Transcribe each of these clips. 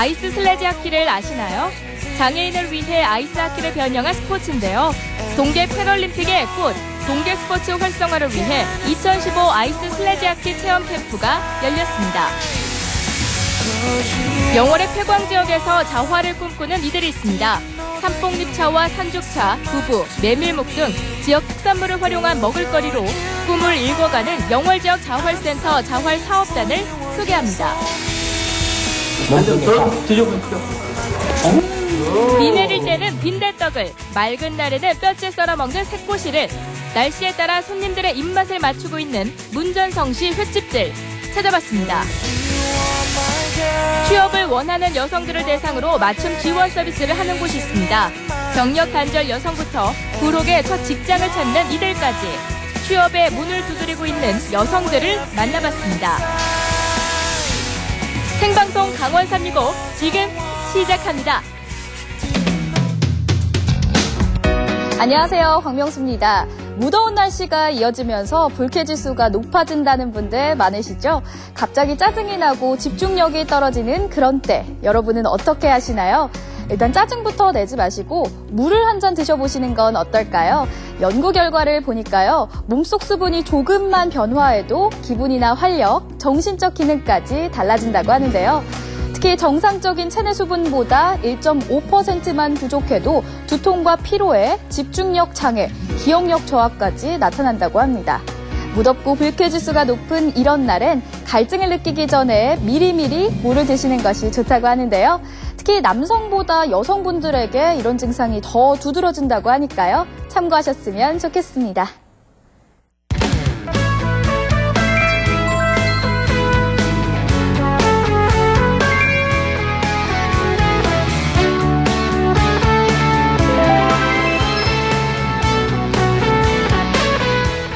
아이스 슬래지 하키를 아시나요? 장애인을 위해 아이스 하키를 변형한 스포츠인데요. 동계 패럴림픽의 꽃, 동계 스포츠 활성화를 위해 2015 아이스 슬래지 하키 체험 캠프가 열렸습니다. 영월의 폐광 지역에서 자활을 꿈꾸는 이들이 있습니다. 산봉잎차와 산죽차, 두부, 메밀묵 등 지역 특산물을 활용한 먹을거리로 꿈을 읽어가는 영월 지역 자활센터 자활사업단을 소개합니다. 비 내릴 때는 빈대떡을, 맑은 날에는 뼈째 썰어 먹는 새꼬시를, 날씨에 따라 손님들의 입맛을 맞추고 있는 문전성시 횟집들 찾아봤습니다. 취업을 원하는 여성들을 대상으로 맞춤 지원 서비스를 하는 곳이 있습니다. 경력 단절 여성부터 부록의 첫 직장을 찾는 이들까지 취업의 문을 두드리고 있는 여성들을 만나봤습니다. 생방송 강원 365 지금 시작합니다. 안녕하세요. 황명수입니다. 무더운 날씨가 이어지면서 불쾌지수가 높아진다는 분들 많으시죠? 갑자기 짜증이 나고 집중력이 떨어지는 그런 때 여러분은 어떻게 하시나요? 일단 짜증부터 내지 마시고 물을 한 잔 드셔보시는 건 어떨까요? 연구 결과를 보니까요. 몸속 수분이 조금만 변화해도 기분이나 활력, 정신적 기능까지 달라진다고 하는데요. 특히 정상적인 체내 수분보다 1.5%만 부족해도 두통과 피로에 집중력 장애, 기억력 저하까지 나타난다고 합니다. 무덥고 불쾌지수가 높은 이런 날엔 갈증을 느끼기 전에 미리미리 물을 드시는 것이 좋다고 하는데요. 특히 남성보다 여성분들에게 이런 증상이 더 두드러진다고 하니까요. 참고하셨으면 좋겠습니다.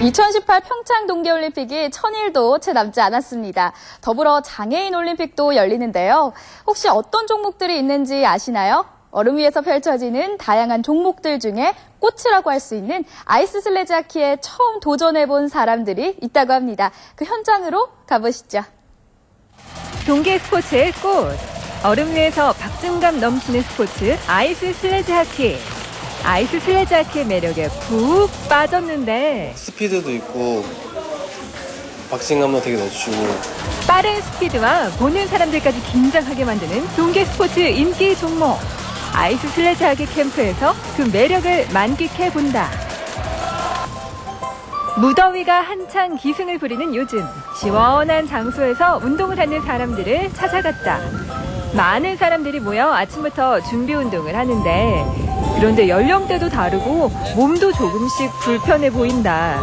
2018 평창 동계올림픽이 1000일도 채 남지 않았습니다. 더불어 장애인 올림픽도 열리는데요. 혹시 어떤 종목들이 있는지 아시나요? 얼음 위에서 펼쳐지는 다양한 종목들 중에 꽃이라고 할 수 있는 아이스 슬래지 하키에 처음 도전해본 사람들이 있다고 합니다. 그 현장으로 가보시죠. 동계 스포츠의 꽃, 얼음 위에서 박진감 넘치는 스포츠 아이스 슬래지 하키. 아이스 슬래지 하키의 매력에 푹 빠졌는데 스피드도 있고 박진감도 되게 넣어주고 빠른 스피드와 보는 사람들까지 긴장하게 만드는 동계 스포츠 인기 종목 아이스 슬래지 하키 캠프에서 그 매력을 만끽해본다. 무더위가 한창 기승을 부리는 요즘 시원한 장소에서 운동을 하는 사람들을 찾아갔다. 많은 사람들이 모여 아침부터 준비 운동을 하는데 그런데 연령대도 다르고 몸도 조금씩 불편해 보인다.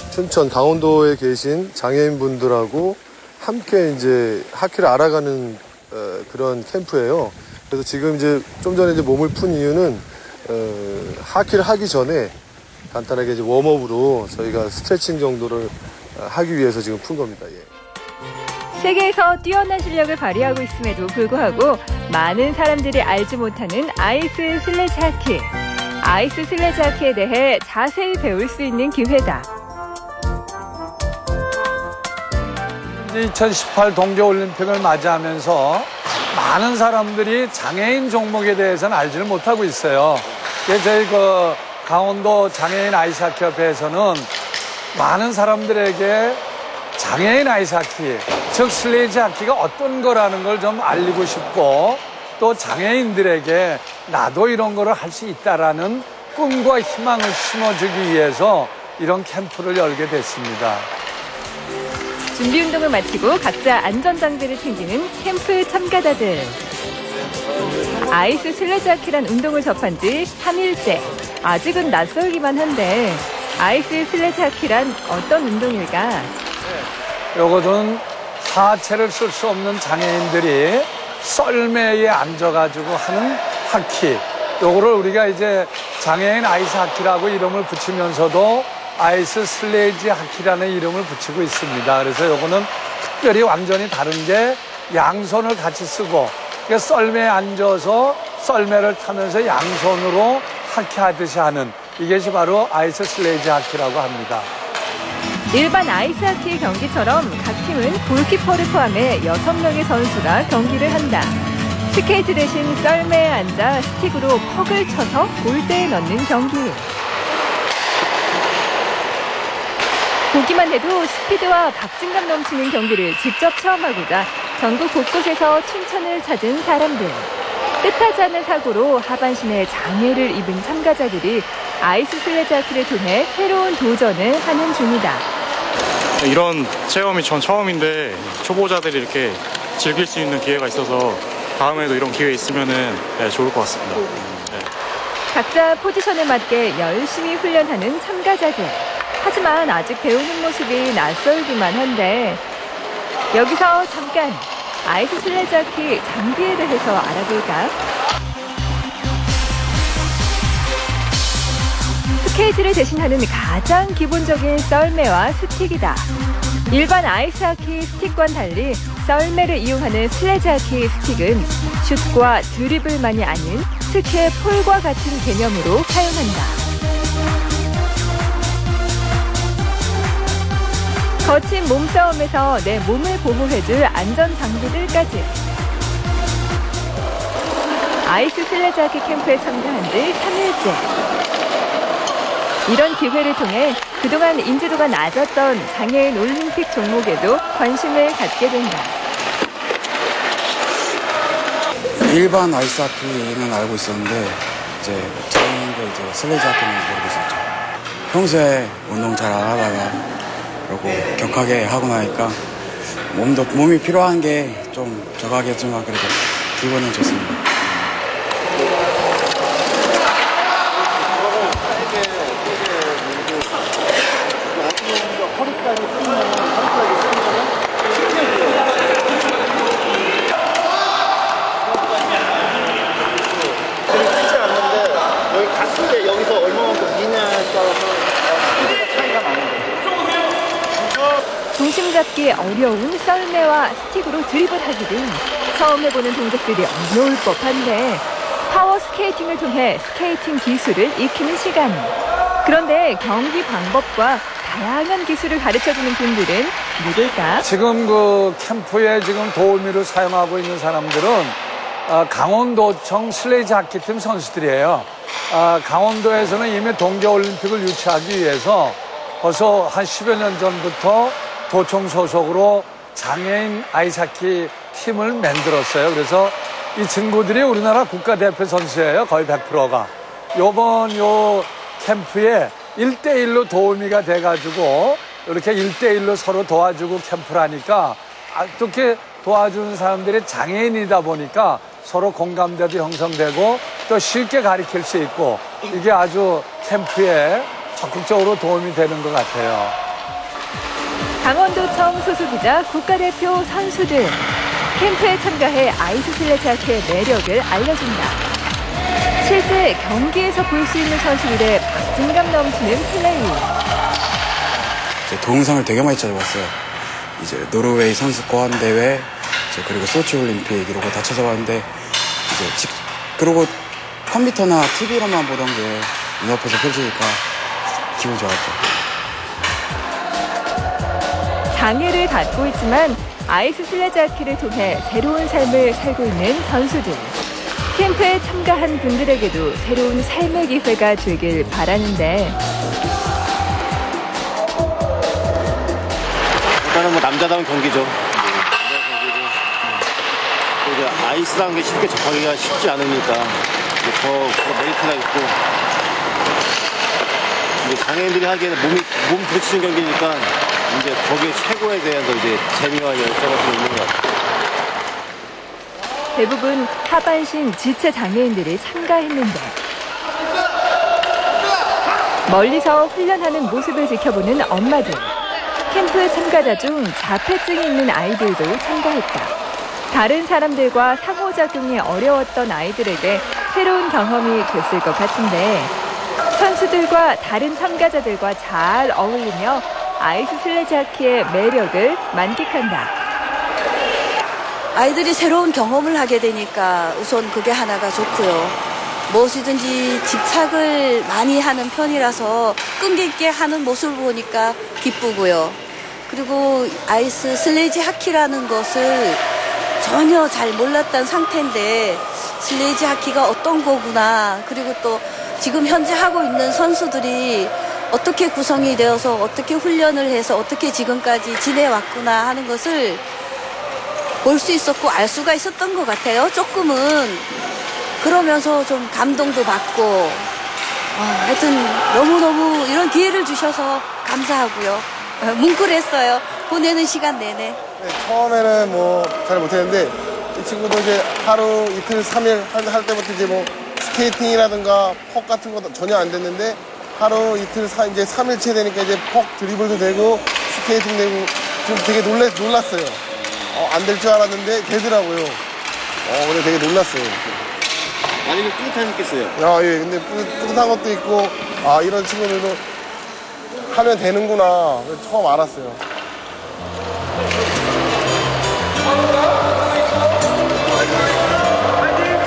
춘천 강원도에 계신 장애인분들하고 함께 이제 하키를 알아가는 그런 캠프예요. 그래서 지금 이제 좀 전에 이제 몸을 푼 이유는 하키를 하기 전에 간단하게 이제 웜업으로 저희가 스트레칭 정도를 하기 위해서 지금 푼 겁니다. 예. 세계에서 뛰어난 실력을 발휘하고 있음에도 불구하고 많은 사람들이 알지 못하는 아이스 슬래지 하키. 아이스 슬래지 하키에 대해 자세히 배울 수 있는 기회다. 2018 동계올림픽을 맞이하면서 많은 사람들이 장애인 종목에 대해서는 알지를 못하고 있어요. 저희 강원도 장애인 아이스하키협회에서는 많은 사람들에게 장애인 아이스하키, 즉 슬래지 하키가 어떤 거라는 걸 좀 알리고 싶고 또 장애인들에게 나도 이런 거를 할 수 있다라는 꿈과 희망을 심어주기 위해서 이런 캠프를 열게 됐습니다. 준비 운동을 마치고 각자 안전장비를 챙기는 캠프 참가자들. 아이스 슬래지 하키란 운동을 접한 지 3일째. 아직은 낯설기만 한데 아이스 슬래지 하키란 어떤 운동일까? 요것은 하체를 쓸 수 없는 장애인들이 썰매에 앉아가지고 하는 하키. 요거를 우리가 이제 장애인 아이스 하키라고 이름을 붙이면서도 아이스 슬래지 하키라는 이름을 붙이고 있습니다. 그래서 요거는 특별히 완전히 다른 게 양손을 같이 쓰고 썰매에 앉아서 썰매를 타면서 양손으로 하키 하듯이 하는 이것이 바로 아이스 슬래지 하키라고 합니다. 일반 아이스 하키 경기처럼 각 팀은 골키퍼를 포함해 6명의 선수가 경기를 한다. 스케이트 대신 썰매에 앉아 스틱으로 퍽을 쳐서 골대에 넣는 경기. 보기만 해도 스피드와 박진감 넘치는 경기를 직접 체험하고자 전국 곳곳에서 춘천을 찾은 사람들. 뜻하지 않은 사고로 하반신에 장애를 입은 참가자들이 아이스 슬레지 하키를 통해 새로운 도전을 하는 중이다. 이런 체험이 전 처음인데 초보자들이 이렇게 즐길 수 있는 기회가 있어서 다음에도 이런 기회 있으면은 좋을 것 같습니다. 네. 각자 포지션에 맞게 열심히 훈련하는 참가자들. 하지만 아직 배우는 모습이 낯설기만 한데 여기서 잠깐 아이스 슬레지 하키 장비에 대해서 알아볼까? 스케이트를 대신하는 가장 기본적인 썰매와 스틱이다. 일반 아이스 하키 스틱과는 달리 썰매를 이용하는 슬레지 하키 스틱은 슛과 드리블만이 아닌 스키의 폴과 같은 개념으로 사용한다. 거친 몸싸움에서 내 몸을 보호해줄 안전 장비들까지. 아이스 슬레지 하키 캠프에 참가한 지 3일째. 이런 기회를 통해 그동안 인지도가 낮았던 장애인 올림픽 종목에도 관심을 갖게 된다. 일반 아이스 하키는 알고 있었는데 이제 장애인들 슬레지 하키는 모르고 있었죠. 평소에 운동 잘 안 하다가 그리고 격하게 하고 나니까 몸이 필요한 게 좀 적하겠지만 그래도 기분은 좋습니다. 중심 잡기 어려운 썰매와 스틱으로 드리블하기 등 처음 해보는 동작들이 어려울 법한데 파워 스케이팅을 통해 스케이팅 기술을 익히는 시간. 그런데 경기 방법과 다양한 기술을 가르쳐주는 분들은 누굴까? 지금 그 캠프에 지금 도우미를 사용하고 있는 사람들은 강원도청 슬레지 하키팀 선수들이에요. 강원도에서는 이미 동계올림픽을 유치하기 위해서 벌써 한 10여 년 전부터 도청 소속으로 장애인 아이스하키 팀을 만들었어요. 그래서 이 친구들이 우리나라 국가대표 선수예요. 거의 100%가. 요번 요 캠프에 1대1로 도우미가 돼가지고 이렇게 1대1로 서로 도와주고 캠프를 하니까 어떻게 도와주는 사람들이 장애인이다 보니까 서로 공감대도 형성되고 또 쉽게 가르칠 수 있고 이게 아주 캠프에 적극적으로 도움이 되는 것 같아요. 강원도청 소속이자 국가대표 선수들. 캠프에 참가해 아이스 슬레지 하키의 매력을 알려준다. 실제 경기에서 볼 수 있는 선수들의 박진감 넘치는 플레이. 동영상을 되게 많이 찾아봤어요. 이제 노르웨이 선수권 대회, 그리고 소치 올림픽 이런 거 다 찾아봤는데 그리고 컴퓨터나 TV로만 보던 게 눈앞에서 펼치니까 기분 좋았죠. 장애를 갖고 있지만 아이스 슬레지 하키를 통해 새로운 삶을 살고 있는 선수들. 캠프에 참가한 분들에게도 새로운 삶의 기회가 되길 바라는데 일단은 남자다운 경기죠. 이제 아이스라는 게 쉽게 접하기가 쉽지 않으니까 더 메리트가 있고 장애인들이 하기에는 몸 부딪히는 경기니까 이제 거기에 최고에 대한 이제 재미와 열정을 있는 것 같아요. 대부분 하반신 지체 장애인들이 참가했는데 멀리서 훈련하는 모습을 지켜보는 엄마들. 캠프 참가자 중 자폐증이 있는 아이들도 참가했다. 다른 사람들과 상호작용이 어려웠던 아이들에게 새로운 경험이 됐을 것 같은데 선수들과 다른 참가자들과 잘 어울리며 아이스 슬레지 하키의 매력을 만끽한다. 아이들이 새로운 경험을 하게 되니까 우선 그게 하나가 좋고요. 무엇이든지 집착을 많이 하는 편이라서 끈기 있게 하는 모습을 보니까 기쁘고요. 그리고 아이스 슬레지 하키라는 것을 전혀 잘 몰랐던 상태인데 슬레이지 하키가 어떤 거구나. 그리고 또 지금 현재 하고 있는 선수들이 어떻게 구성이 되어서 어떻게 훈련을 해서 어떻게 지금까지 지내왔구나 하는 것을 볼 수 있었고 알 수가 있었던 것 같아요. 조금은. 그러면서 좀 감동도 받고 하여튼 너무너무 이런 기회를 주셔서 감사하고요. 뭉클했어요. 보내는 시간 내내. 네, 처음에는 뭐 잘 못했는데 이 친구도 이제 하루 이틀 3일 할 때부터 이제 뭐 스케이팅이라든가 퍽 같은 거 전혀 안 됐는데 하루 이틀 이제 3일째 되니까 이제 퍽 드리블도 되고 스케이팅 되고 좀 되게 놀랐어요. 안 될 줄 알았는데 되더라고요. 근데 되게 놀랐어요. 많이 뿌듯하셨겠어요. 예, 근데 뿌듯한 것도 있고 이런 친구들도 하면 되는구나 처음 알았어요.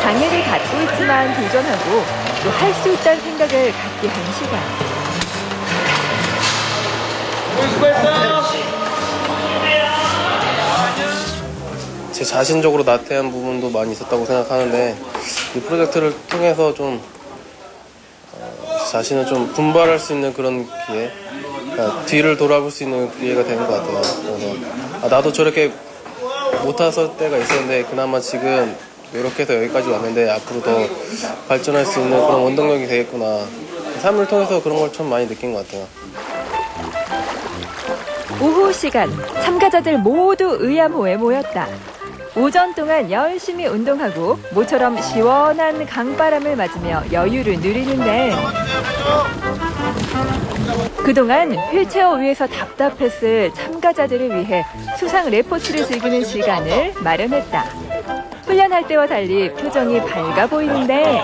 장애를 갖고 있지만 도전하고 또 할 수 있다는 생각을 갖게 한 시간. 제 자신적으로 나태한 부분도 많이 있었다고 생각하는데 이 프로젝트를 통해서 좀 자신을 좀 분발할 수 있는 그런 기회, 그러니까 뒤를 돌아볼 수 있는 기회가 되는 것 같아요. 그래서 나도 저렇게 못했을 때가 있었는데 그나마 지금 노력해서 여기까지 왔는데 앞으로 더 발전할 수 있는 그런 원동력이 되겠구나. 삶을 통해서 그런 걸 참 많이 느낀 것 같아요. 오후 시간, 참가자들 모두 의암호에 모였다. 오전 동안 열심히 운동하고 모처럼 시원한 강바람을 맞으며 여유를 누리는데 그동안 휠체어 위에서 답답했을 참가자들을 위해 수상 레포츠를 즐기는 시간을 마련했다. 훈련할 때와 달리 표정이 밝아 보이는데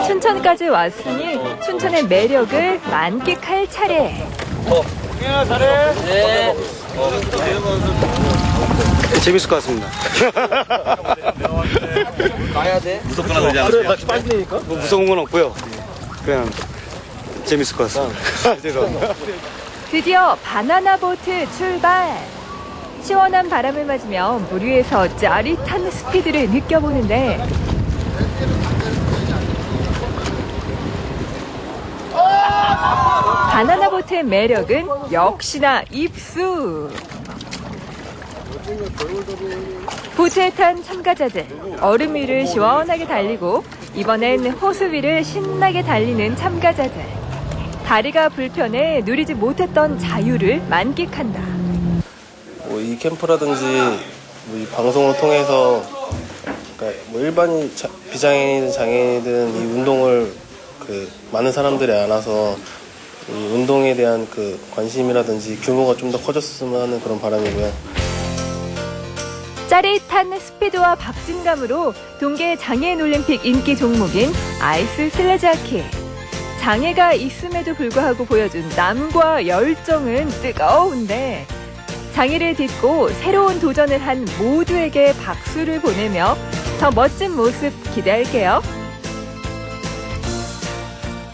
춘천까지 왔으니 춘천의 매력을 만끽할 차례. 잘해. 네. 재밌을 것 같습니다. 가야 돼? 무섭거나 그러지 않으세요? 그래, 빠지니까? 뭐 무서운 건 없고요. 그냥 재밌을 것 같습니다. 드디어 바나나 보트 출발! 시원한 바람을 맞으며 물 위에서 짜릿한 스피드를 느껴보는데 바나나 보트의 매력은 역시나 입수! 보트에 탄 참가자들, 얼음 위를 시원하게 달리고 이번엔 호수 위를 신나게 달리는 참가자들. 다리가 불편해 누리지 못했던 자유를 만끽한다. 이 캠프라든지 이 방송을 통해서 그러니까 일반인 비장애인이든 장애인이든 이 운동을 많은 사람들이 알아서 이 운동에 대한 관심이라든지 규모가 좀 더 커졌으면 하는 그런 바람이고요. 짜릿한 스피드와 박진감으로 동계 장애인 올림픽 인기 종목인 아이스 슬레지 하키. 장애가 있음에도 불구하고 보여준 남과 열정은 뜨거운데 장애를 딛고 새로운 도전을 한 모두에게 박수를 보내며 더 멋진 모습 기대할게요.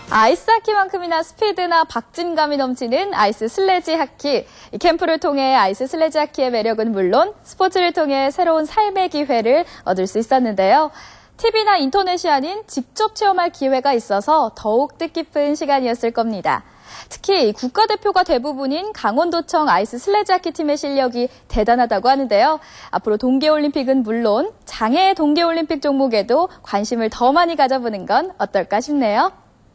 아이스 하키만큼이나 스피드나 박진감이 넘치는 아이스 슬레지 하키. 이 캠프를 통해 아이스 슬레지 하키의 매력은 물론 스포츠를 통해 새로운 삶의 기회를 얻을 수 있었는데요. TV나 인터넷이 아닌 직접 체험할 기회가 있어서 더욱 뜻깊은 시간이었을 겁니다. 특히 국가대표가 대부분인 강원도청 아이스 슬레지 하키 팀의 실력이 대단하다고 하는데요. 앞으로 동계올림픽은 물론 장애 동계올림픽 종목에도 관심을 더 많이 가져보는 건 어떨까 싶네요.